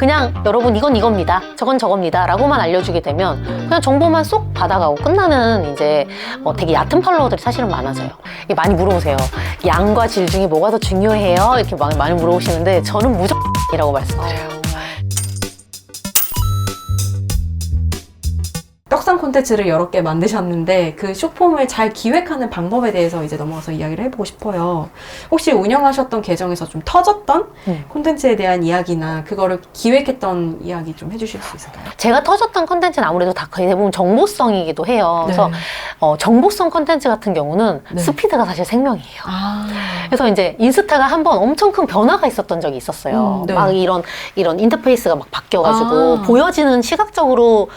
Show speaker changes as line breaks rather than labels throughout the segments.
그냥 여러분 이건 이겁니다, 저건 저겁니다 라고만 알려주게 되면 그냥 정보만 쏙 받아가고 끝나는 이제 되게 얕은 팔로워들이 사실은 많아져요. 이게 많이 물어보세요. 양과 질 중에 뭐가 더 중요해요? 이렇게 많이 물어보시는데 저는 무조건이라고 말씀드려요.
떡상 콘텐츠를 여러 개 만드셨는데 그 숏폼을 잘 기획하는 방법에 대해서 이제 넘어가서 이야기를 해보고 싶어요. 혹시 운영하셨던 계정에서 좀 터졌던 콘텐츠에 대한 이야기나 그거를 기획했던 이야기 좀 해주실 수 있을까요?
제가 터졌던 콘텐츠는 아무래도 다 거의 대부분 정보성이기도 해요.
네.
그래서 정보성 콘텐츠 같은 경우는
네.
스피드가 사실 생명이에요.
아,
그래서 이제 인스타가 한번 엄청 큰 변화가 있었던 적이 있었어요.
네.
막 이런 인터페이스가 막 바뀌어가지고 보여지는 시각적으로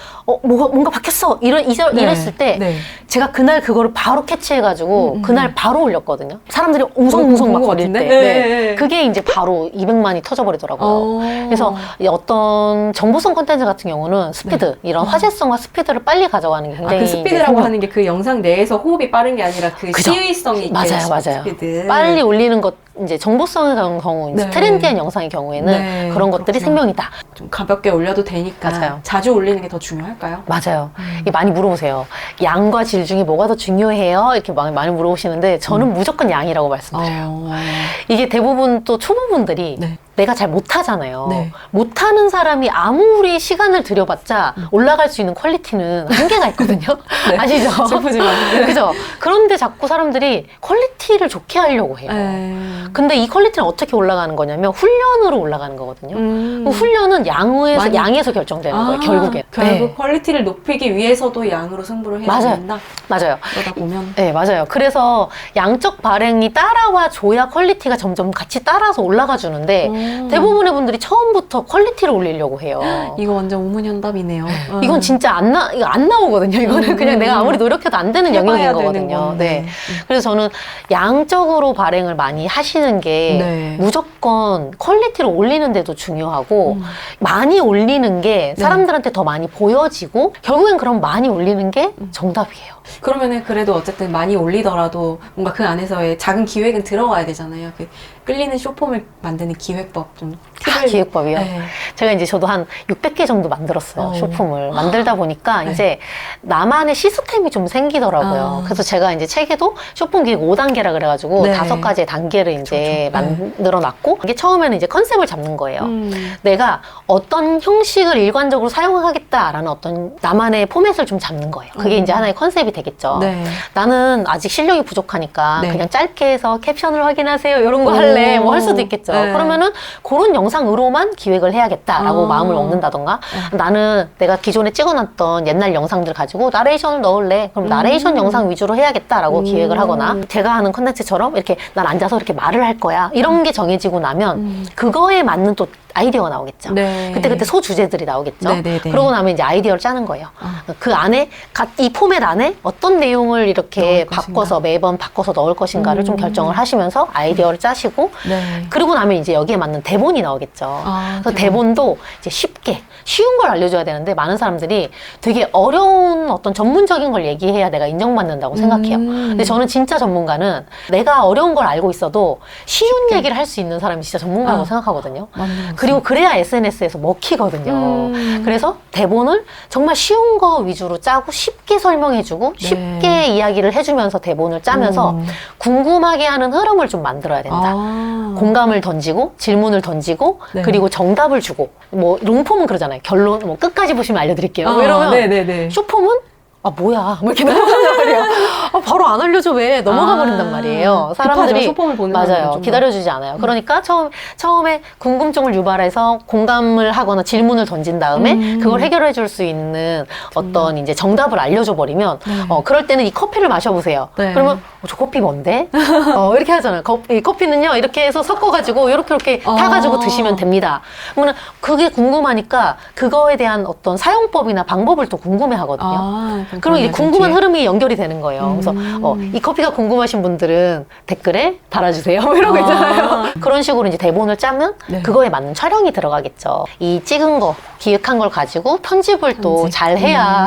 뭔가 바뀌었어 이랬을 때
네.
제가 그날 그거를 바로 캐치해가지고 그날 바로 올렸거든요. 사람들이 웅성웅성 막 거릴 때
네.
그게 이제 바로 200만이 터져버리더라고요. 그래서 이 어떤 정보성 콘텐츠 같은 경우는 스피드, 이런 화제성과 스피드를 빨리 가져가는 게 굉장히
그 스피드라고 하는 게 그 영상 내에서 호흡이 빠른 게 아니라 그
그죠?
시의성이 있게
맞아요.
스피드.
빨리 올리는 것, 이제 정보성의 경우, 이제
네.
트렌디한 영상의 경우에는
네,
그런 것들이
그렇구나.
생명이다.
좀 가볍게 올려도 되니까
맞아요.
자주 올리는 게 더 중요할까요?
맞아요. 이게 많이 물어보세요. 양과 질 중에 뭐가 더 중요해요? 이렇게 많이 물어보시는데 저는 무조건 양이라고 말씀드려요. 이게 대부분 또 초보분들이
네.
내가 잘 못하잖아요.
네.
못하는 사람이 아무리 시간을 들여봤자 올라갈 수 있는 퀄리티는 한계가 있거든요.
네.
아시죠?
슬프지 마세요.
그죠? 그런데 자꾸 사람들이 퀄리티를 좋게 하려고 해요. 근데 이 퀄리티는 어떻게 올라가는 거냐면 훈련으로 올라가는 거거든요. 그 훈련은 양에서 결정되는 거예요, 결국엔.
결국
네.
퀄리티를 높이기 위해서도 양으로 승부를 해야
맞아요.
된다.
맞아요.
그러다 보면
네, 맞아요. 그래서 양적 발행이 따라와 줘야 퀄리티가 점점 같이 따라서 올라가 주는데 대부분의 분들이 처음부터 퀄리티를 올리려고 해요.
이거 완전 우문현답이네요.
이건 진짜 이거 안 나오거든요. 이거는 그냥 내가 아무리 노력해도 안 되는 영역인 거거든요. 네. 그래서 저는 양적으로 발행을 많이 하시는 게
네.
무조건 퀄리티를 올리는 데도 중요하고 많이 올리는 게 사람들한테 더 많이 보여지고 결국엔 그럼 많이 올리는 게 정답이에요.
그러면은 그래도 어쨌든 많이 올리더라도 뭔가 그 안에서의 작은 기획은 들어가야 되잖아요. 그 끌리는 숏폼을 만드는 기획법 좀 팁을.
기획법이요?
네.
제가 이제 저도 한 600개 정도 만들었어요. 숏폼을 만들다 보니까
네.
이제 나만의 시스템이 좀 생기더라고요. 그래서 제가 이제 책에도 숏폼 기획 5단계라 그래가지고
네.
5가지의 단계를 이제 만들어 놨고 이게 처음에는 이제 컨셉을 잡는 거예요. 내가 어떤 형식을 일관적으로 사용하겠다라는 어떤 나만의 포맷을 좀 잡는 거예요. 그게 이제 하나의 컨셉이 되겠죠.
네.
나는 아직 실력이 부족하니까
네.
그냥 짧게 해서 캡션을 확인하세요 이런 거 할래 뭐 할 수도 있겠죠.
네.
그러면은 그런 영상으로만 기획을 해야겠다라고 마음을 먹는다던가 나는 내가 기존에 찍어놨던 옛날 영상들 가지고 나레이션을 넣을래 그럼 나레이션 영상 위주로 해야겠다라고 기획을 하거나 제가 하는 컨텐츠처럼 이렇게 난 앉아서 이렇게 말을 할 거야 이런 게 정해지고 나면 그거에 맞는 또 아이디어가 나오겠죠.
네.
그때 소주제들이 나오겠죠.
네네네.
그러고 나면 이제 아이디어를 짜는 거예요. 그 안에 이 포맷 안에 어떤 내용을 이렇게
넣을 것인가.
바꿔서 매번 바꿔서 넣을 것인가를 좀 결정을 하시면서 아이디어를 짜시고
네.
그러고 나면 이제 여기에 맞는 대본이 나오겠죠. 그래서 대본도 이제 쉽게 쉬운 걸 알려줘야 되는데 많은 사람들이 되게 어려운 어떤 전문적인 걸 얘기해야 내가 인정받는다고 생각해요. 근데 저는 진짜 전문가는 내가 어려운 걸 알고 있어도 쉬운 얘기를 할 수 있는 사람이 진짜 전문가라고 생각하거든요. 그리고 그래야 SNS에서 먹히거든요. 그래서 대본을 정말 쉬운 거 위주로 짜고 쉽게 설명해주고 쉽게 이야기를 해주면서 대본을 짜면서 궁금하게 하는 흐름을 좀 만들어야 된다. 공감을 던지고 질문을 던지고 그리고 정답을 주고 뭐 롱폼은 그러잖아요. 결론 뭐 끝까지 보시면 알려드릴게요. 뭐 이러면
네네네.
숏폼은 뭐야 뭐 이렇게 넘어간단 말이에요. 바로 안 알려줘 왜 넘어가 버린단 말이에요. 사람들이
숏폼을 보는
맞아요. 기다려주지 않아요. 그러니까 처음에 궁금증을 유발해서 공감을 하거나 질문을 던진 다음에 그걸 해결해 줄 수 있는 어떤 이제 정답을 알려줘 버리면 그럴 때는 이 커피를 마셔보세요. 그러면 저 커피 뭔데? 이렇게 하잖아요. 이 커피는요 이렇게 해서 섞어가지고 이렇게 타가지고 드시면 됩니다. 그러면 그게 궁금하니까 그거에 대한 어떤 사용법이나 방법을 또 궁금해하거든요. 그럼 이제 궁금한 흐름이 연결이 되는 거예요. 그래서 이 커피가 궁금하신 분들은 댓글에 달아주세요. 뭐 이런 거 있잖아요. 그런 식으로 이제 대본을 짜면
네.
그거에 맞는 촬영이 들어가겠죠. 이 찍은 거, 기획한 걸 가지고 편집을 또 잘 해야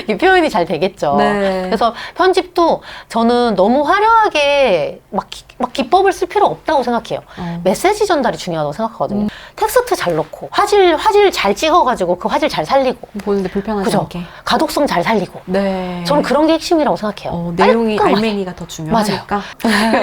이 표현이 잘 되겠죠.
네.
그래서 편집도 저는 너무 화려하게 막 기법을 쓸 필요 없다고 생각해요. 메시지 전달이 중요하다고 생각하거든요. 텍스트 잘 넣고 화질 잘 찍어가지고 그 화질 잘 살리고
보는데 불편하지
그죠?
않게.
가독성 잘 살리고
네.
저는 그런 게 핵심이라고 생각해요.
내용이
깔끔하게.
알맹이가 더 중요하니까.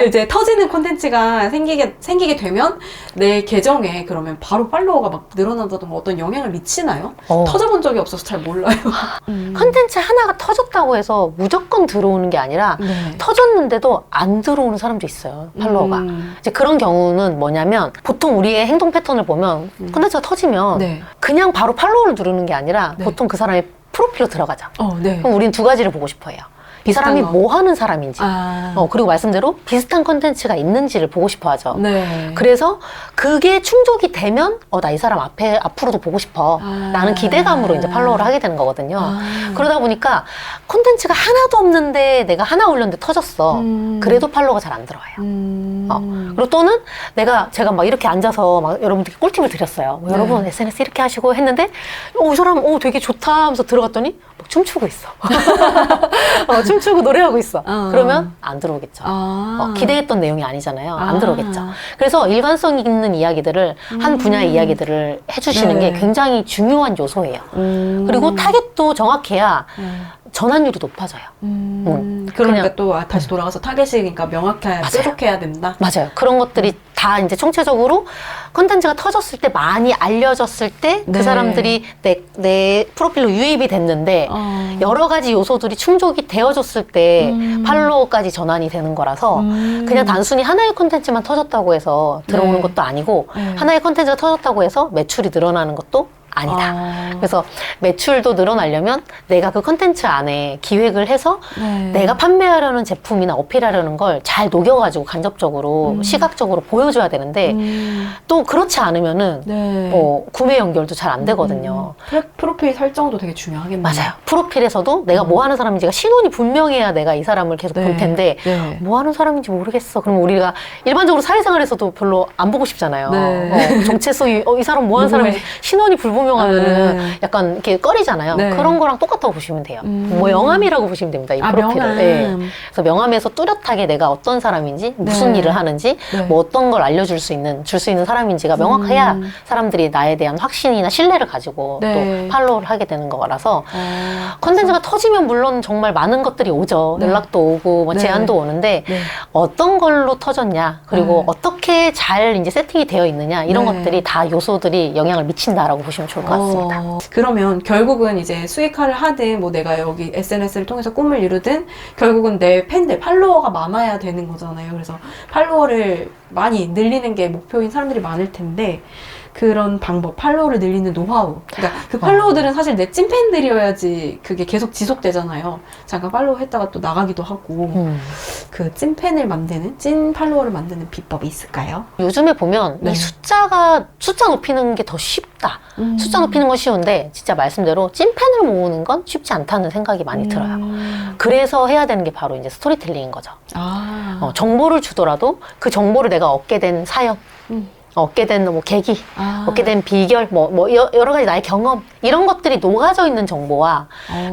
이제 터지는 콘텐츠가 생기게 되면 내 계정에 그러면 바로 팔로워가 막 늘어난다던가 어떤 영향을 미치나요? 터져본 적이 없어서 잘 몰라요.
컨텐츠 하나가 터졌다고 해서 무조건 들어오는 게 아니라
네.
터졌는데도 안 들어오는 사람도 있어요. 팔로워가. 이제 그런 경우는 뭐냐면 보통 우리의 행동 패턴을 보면 컨텐츠가 터지면
네.
그냥 바로 팔로우를 누르는 게 아니라
네.
보통 그 사람의 프로필로 들어가자.
네.
그럼 우리는 두 가지를 보고 싶어 해요. 이 사람이
거.
뭐 하는 사람인지.
아.
그리고 말씀대로 비슷한 컨텐츠가 있는지를 보고 싶어 하죠.
네.
그래서 그게 충족이 되면 나 이 사람 앞으로도 보고 싶어 라는 기대감으로 이제 팔로우를 하게 되는 거거든요. 그러다 보니까 콘텐츠가 하나도 없는데 내가 하나 올렸는데 터졌어. 그래도 팔로우가 잘 안 들어와요. 그리고 또는 제가 막 이렇게 앉아서 막 여러분들께 꿀팁을 드렸어요.
네.
여러분 SNS 이렇게 하시고 했는데 이 사람 되게 좋다 하면서 들어갔더니 막 춤추고 있어. 춤추고 노래하고 있어. 그러면 안 들어오겠죠. 기대했던 내용이 아니잖아요. 안 들어오겠죠. 그래서 일관성 있는 이야기들을 한 분야의 이야기들을 해주시는
네.
게 굉장히 중요한 요소예요. 그리고 타겟도 정확해야 전환율이 높아져요.
그러니까 또 다시 돌아가서 타겟이 그러니까 명확해야 뾰족해야 된다.
맞아요. 그런 것들이 다 이제 총체적으로 컨텐츠가 터졌을 때 많이 알려졌을 때 그
네.
사람들이 내 프로필로 유입이 됐는데 여러 가지 요소들이 충족이 되어줬을 때 팔로워까지 전환이 되는 거라서 그냥 단순히 하나의 컨텐츠만 터졌다고 해서 들어오는
네.
것도 아니고
네.
하나의 컨텐츠가 터졌다고 해서 매출이 늘어나는 것도 아니다. 그래서 매출도 늘어나려면 내가 그 컨텐츠 안에 기획을 해서
네.
내가 판매하려는 제품이나 어필하려는 걸 잘 녹여가지고 간접적으로 시각적으로 보여줘야 되는데 또 그렇지 않으면은
네.
구매 연결도 잘 안 되거든요.
프로필 설정도 되게 중요하겠네요.
맞아요. 프로필에서도 내가 뭐 하는 사람인지가 신원이 분명해야 내가 이 사람을 계속
네.
볼 텐데
네.
뭐 하는 사람인지 모르겠어. 그럼 우리가 일반적으로 사회생활에서도 별로 안 보고 싶잖아요.
네.
정체성이 이 사람 뭐 하는
궁금해.
사람인지 신원이 불분명하면은
네.
약간 이렇게 꺼리잖아요.
네.
그런 거랑 똑같다고 보시면 돼요. 뭐 명함이라고 보시면 됩니다. 이 프로필을.
명함.
네. 그래서 명함에서 뚜렷하게 내가 어떤 사람인지 무슨
네.
일을 하는지
네.
뭐 어떤 걸 알려줄 수 있는 줄 수 있는 사람인지가 명확해야 사람들이 나에 대한 확신이나 신뢰를 가지고
네.
또 팔로우를 하게 되는 거라서 컨텐츠가 터지면 물론 정말 많은 것들이 오죠.
네.
연락도 오고 뭐
네.
제안도 오는데
네.
어떤 걸로 터졌냐 그리고
네.
어떻게 잘 이제 세팅이 되어 있느냐 이런
네.
것들이 다 요소들이 영향을 미친다라고 보시면 좋을 것 같습니다.
그러면 결국은 이제 수익화를 하든 뭐 내가 여기 SNS를 통해서 꿈을 이루든 결국은 내 팬들, 팔로워가 많아야 되는 거잖아요. 그래서 팔로워를 많이 늘리는 게 목표인 사람들이 많을 텐데 그런 방법, 팔로워를 늘리는 노하우. 그러니까 그 팔로워들은 사실 내 찐팬들이어야지 그게 계속 지속되잖아요. 잠깐 팔로우 했다가 또 나가기도 하고. 그 찐팬을 만드는, 찐 팔로워를 만드는 비법이 있을까요?
요즘에 보면
네.
이 숫자 높이는 게 더 쉽다. 숫자 높이는 건 쉬운데 진짜 말씀대로 찐팬을 모으는 건 쉽지 않다는 생각이 많이 들어요. 그래서 해야 되는 게 바로 이제 스토리텔링인 거죠. 정보를 주더라도 그 정보를 내가 얻게 된 사연, 얻게 된 뭐 계기, 얻게 된 비결, 여러 가지 나의 경험 이런 것들이 녹아져 있는 정보와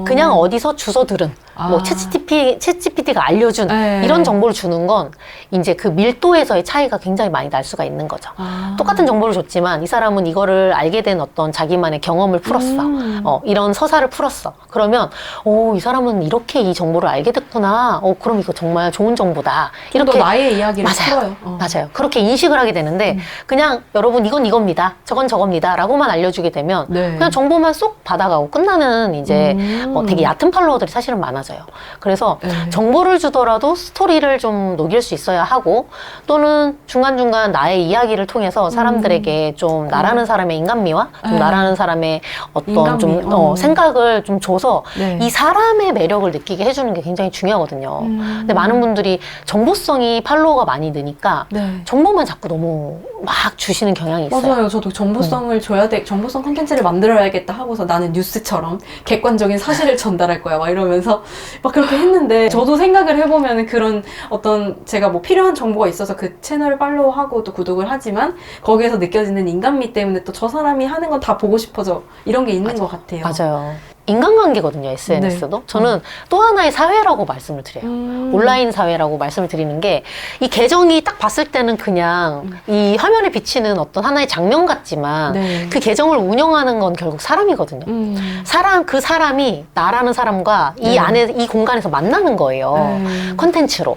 그냥 어디서 주워 들은 뭐 챗GPT가 알려준
네.
이런 정보를 주는 건 이제 그 밀도에서의 차이가 굉장히 많이 날 수가 있는 거죠. 똑같은 정보를 줬지만 이 사람은 이거를 알게 된 어떤 자기만의 경험을 풀었어. 이런 서사를 풀었어. 그러면 이 사람은 이렇게 이 정보를 알게 됐구나. 그럼 이거 정말 좋은 정보다.
이렇게 나의 이야기를
맞아요.
풀어요.
맞아요. 그렇게 인식을 하게 되는데 그냥 여러분 이건 이겁니다. 저건 저겁니다. 라고만 알려주게 되면
네.
그냥 정보만 쏙 받아가고 끝나는 이제 되게 얕은 팔로워들이 사실은 많아져요. 맞아요. 그래서 정보를 주더라도 스토리를 좀 녹일 수 있어야 하고 또는 중간중간 나의 이야기를 통해서 사람들에게 좀 나라는 사람의 인간미와 좀 나라는 사람의 어떤 좀 생각을 좀 줘서
네.
이 사람의 매력을 느끼게 해주는 게 굉장히 중요하거든요. 근데 많은 분들이 정보성이 팔로워가 많이 느니까
네.
정보만 자꾸 너무 막 주시는 경향이 있어요.
맞아요. 저도 정보성을 줘야 돼, 정보성 콘텐츠를 만들어야겠다 하고서 나는 뉴스처럼 객관적인 사실을 전달할 거야. 막 이러면서 막 그렇게 했는데 저도 생각을 해보면 그런 어떤 제가 뭐 필요한 정보가 있어서 그 채널을 팔로우하고 또 구독을 하지만 거기에서 느껴지는 인간미 때문에 또 저 사람이 하는 건 다 보고 싶어져. 이런 게 있는 것 같아요.
맞아요. 인간관계거든요, SNS도.
네.
저는 또 하나의 사회라고 말씀을 드려요. 온라인 사회라고 말씀을 드리는 게 이 계정이 딱 봤을 때는 그냥 이 화면에 비치는 어떤 하나의 장면 같지만
네.
그 계정을 운영하는 건 결국 사람이거든요. 그 사람이 나라는 사람과 이 안에, 이 공간에서 만나는 거예요. 컨텐츠로.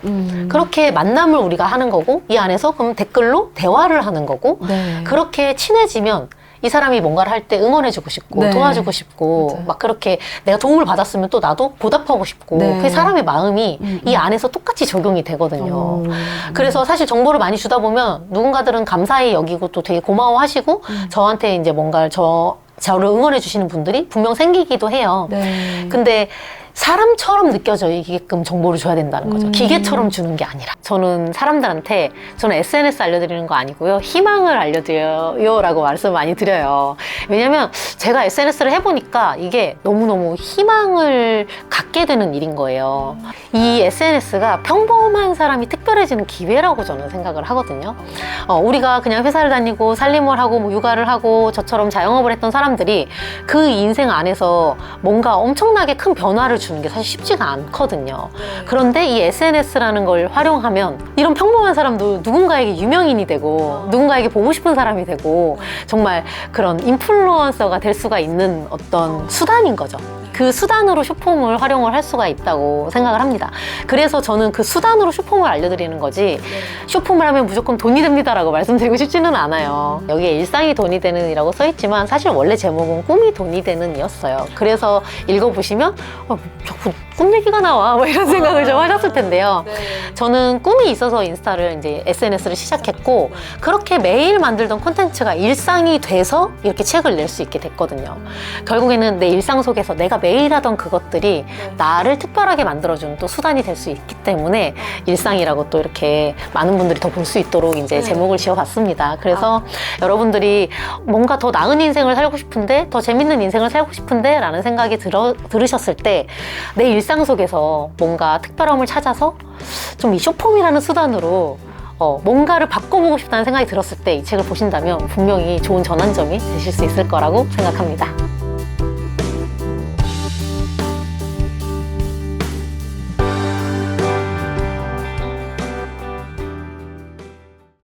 그렇게 만남을 우리가 하는 거고 이 안에서 그럼 댓글로 대화를 하는 거고
네.
그렇게 친해지면 이 사람이 뭔가를 할 때 응원해주고 싶고
네.
도와주고 싶고
맞아요.
막 그렇게 내가 도움을 받았으면 또 나도 보답하고 싶고
네.
그 사람의 마음이 이 안에서 똑같이 적용이 되거든요.
음.
그래서 사실 정보를 많이 주다 보면 누군가들은 감사히 여기고 또 되게 고마워하시고 저한테 이제 뭔가를 저를 응원해 주시는 분들이 분명 생기기도 해요.
네.
근데 사람처럼 느껴지게끔 정보를 줘야 된다는 거죠. 기계처럼 주는 게 아니라. 저는 사람들한테 저는 SNS 알려드리는 거 아니고요. 희망을 알려드려요 라고 말씀 많이 드려요. 왜냐면 제가 SNS를 해보니까 이게 너무너무 희망을 갖게 되는 일인 거예요. 이 SNS가 평범한 사람이 특별해지는 기회라고 저는 생각을 하거든요. 우리가 그냥 회사를 다니고 살림을 하고 뭐 육아를 하고 저처럼 자영업을 했던 사람들이 그 인생 안에서 뭔가 엄청나게 큰 변화를 주는 게 사실 쉽지가 않거든요. 그런데 이 SNS라는 걸 활용하면 이런 평범한 사람도 누군가에게 유명인이 되고 누군가에게 보고 싶은 사람이 되고 정말 그런 인플루언서가 될 수가 있는 어떤 수단인 거죠. 그 수단으로 숏폼을 활용을 할 수가 있다고 생각을 합니다. 그래서 저는 그 수단으로 숏폼을 알려드리는 거지 숏폼을 하면 무조건 돈이 됩니다라고 말씀드리고 싶지는 않아요. 여기에 일상이 돈이 되는 이라고 써있지만 사실 원래 제목은 꿈이 돈이 되는 이었어요. 그래서 읽어보시면 자꾸 꿈 얘기가 나와 뭐 이런 생각을 좀 하셨을 텐데요. 저는 꿈이 있어서 인스타를 이제 SNS를 시작했고 그렇게 매일 만들던 콘텐츠가 일상이 돼서 이렇게 책을 낼 수 있게 됐거든요. 결국에는 내 일상 속에서 내가 매일 하던 그것들이 나를 특별하게 만들어주는 또 수단이 될 수 있기 때문에 일상이라고 또 이렇게 많은 분들이 더 볼 수 있도록 이제 제목을 지어봤습니다. 그래서 여러분들이 뭔가 더 나은 인생을 살고 싶은데 더 재밌는 인생을 살고 싶은데 라는 생각이 들으셨을 때 내 일상 속에서 뭔가 특별함을 찾아서 좀 이 숏폼이라는 수단으로 뭔가를 바꿔보고 싶다는 생각이 들었을 때 이 책을 보신다면 분명히 좋은 전환점이 되실 수 있을 거라고 생각합니다.